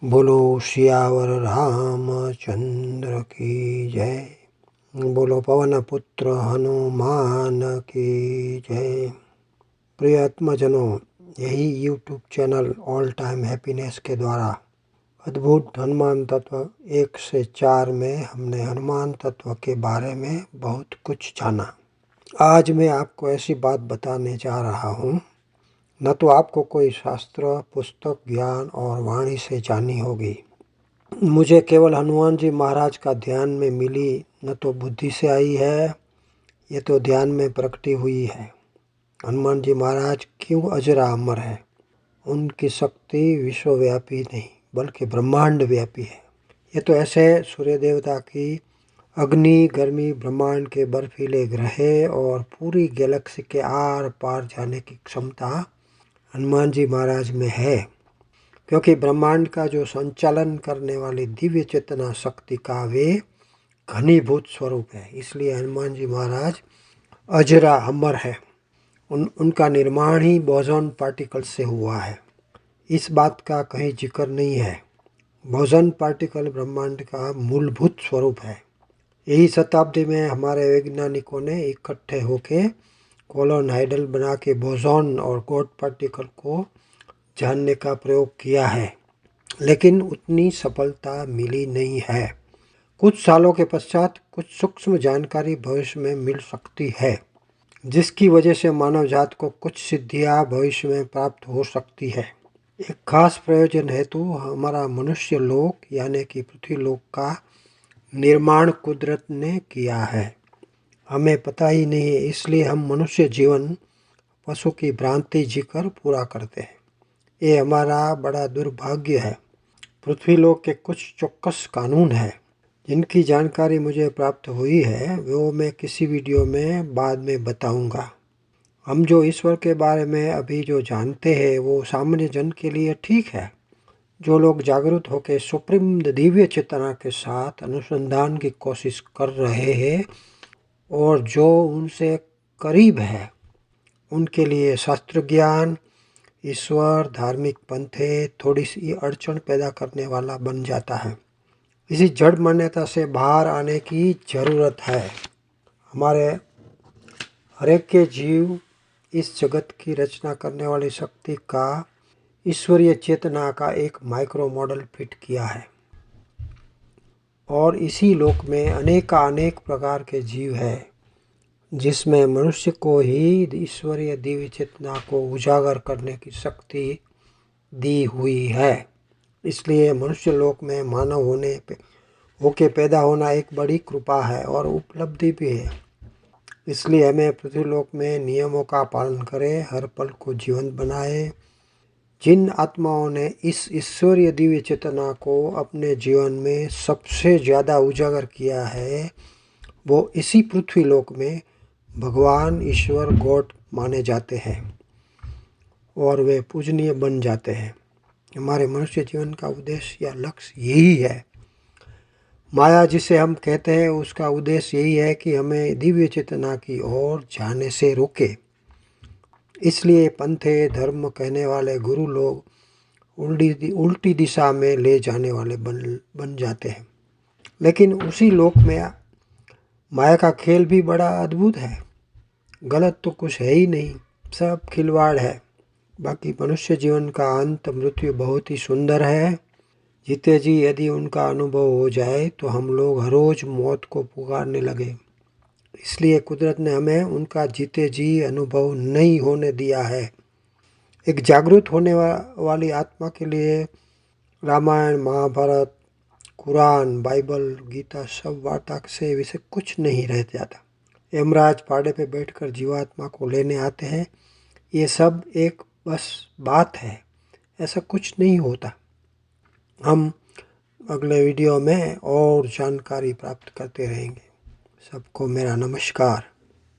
बोलो सियावर रामचंद्र की जय। बोलो पवन पुत्र हनुमान की जय। प्रिय आत्मजनों, यही YouTube channel all time happiness के द्वारा अद्भुत हनुमान तत्व 1 से 4 में हमने हनुमान तत्व के बारे में बहुत कुछ जाना। आज मैं आपको ऐसी बात बताने जा रहा हूँ, न तो आपको कोई शास्त्र, पुस्तक, ज्ञान और वाणी से जानी होगी। मुझे केवल हनुमान जी महाराज का ध्यान में मिली, न तो बुद्धि से आई है, ये तो ध्यान में प्रकटी हुई है। हनुमान जी महाराज क्यों अजरा अमर है? उनकी शक्ति विश्वव्यापी नहीं बल्कि ब्रह्मांड व्यापी है। ये तो ऐसे सूर्य देवता की अग्नि, गर्मी, ब्रह्मांड के बर्फीले ग्रह और पूरी गैलेक्सी के आर पार जाने की क्षमता हनुमान जी महाराज में है, क्योंकि ब्रह्मांड का जो संचालन करने वाली दिव्य चेतना शक्ति का वे घनीभूत स्वरूप है। इसलिए हनुमान जी महाराज अजरा अमर है। उनका निर्माण ही बोसॉन पार्टिकल से हुआ है। इस बात का कहीं जिक्र नहीं है। बोसॉन पार्टिकल ब्रह्मांड का मूलभूत स्वरूप है। यही शताब्दी में हमारे वैज्ञानिकों ने इकट्ठे होके कोलोनॉइडल बना के बोसॉन और गॉड पार्टिकल को जानने का प्रयोग किया है, लेकिन उतनी सफलता मिली नहीं है। कुछ सालों के पश्चात कुछ सूक्ष्म जानकारी भविष्य में मिल सकती है, जिसकी वजह से मानव जात को कुछ सिद्धियां भविष्य में प्राप्त हो सकती है। एक खास प्रयोजन हेतु हमारा मनुष्य लोक यानी कि पृथ्वी लोक का निर्माण कुदरत ने किया है। हमें पता ही नहीं है, इसलिए हम मनुष्य जीवन पशु की भ्रांति जीकर पूरा करते हैं। ये हमारा बड़ा दुर्भाग्य है। पृथ्वी लोक के कुछ चौकस कानून हैं, जिनकी जानकारी मुझे प्राप्त हुई है, वो मैं किसी वीडियो में बाद में बताऊंगा। हम जो ईश्वर के बारे में अभी जो जानते हैं वो सामान्य जन के लिए ठीक है। जो लोग जागरूक होकर सुप्रीम दिव्य चेतना के साथ अनुसंधान की कोशिश कर रहे हैं और जो उनसे करीब है, उनके लिए शास्त्र ज्ञान, ईश्वर, धार्मिक पंथे थोड़ी सी अड़चन पैदा करने वाला बन जाता है। इसी जड़ मान्यता से बाहर आने की ज़रूरत है। हमारे हरेक के जीव इस जगत की रचना करने वाली शक्ति का ईश्वरीय चेतना का एक माइक्रो मॉडल फिट किया है, और इसी लोक में अनेक प्रकार के जीव हैं, जिसमें मनुष्य को ही ईश्वरीय दिव्य चेतना को उजागर करने की शक्ति दी हुई है। इसलिए मनुष्य लोक में मानव होके पैदा होना एक बड़ी कृपा है और उपलब्धि भी है। इसलिए हमें पृथ्वी लोक में नियमों का पालन करें, हर पल को जीवंत बनाए। जिन आत्माओं ने इस ईश्वरीय दिव्य चेतना को अपने जीवन में सबसे ज़्यादा उजागर किया है, वो इसी पृथ्वी लोक में भगवान, ईश्वर, गॉड माने जाते हैं और वे पूजनीय बन जाते हैं। हमारे मनुष्य जीवन का उद्देश्य या लक्ष्य यही है। माया जिसे हम कहते हैं, उसका उद्देश्य यही है कि हमें दिव्य चेतना की ओर जाने से रोके। इसलिए पंथे, धर्म कहने वाले गुरु लोग उल्टी दिशा में ले जाने वाले बन जाते हैं। लेकिन उसी लोक में माया का खेल भी बड़ा अद्भुत है। गलत तो कुछ है ही नहीं, सब खिलवाड़ है। बाकी मनुष्य जीवन का अंत मृत्यु बहुत ही सुंदर है। जीते जी यदि उनका अनुभव हो जाए तो हम लोग हर रोज मौत को पुकारने लगे। इसलिए कुदरत ने हमें उनका जीते जी अनुभव नहीं होने दिया है। एक जागरूक होने वाली आत्मा के लिए रामायण, महाभारत, कुरान, बाइबल, गीता सब वार्ता से विषय कुछ नहीं रह जाता। यमराज पाड़े पे बैठकर जीवात्मा को लेने आते हैं, ये सब एक बस बात है, ऐसा कुछ नहीं होता। हम अगले वीडियो में और जानकारी प्राप्त करते रहेंगे। सबको मेरा नमस्कार।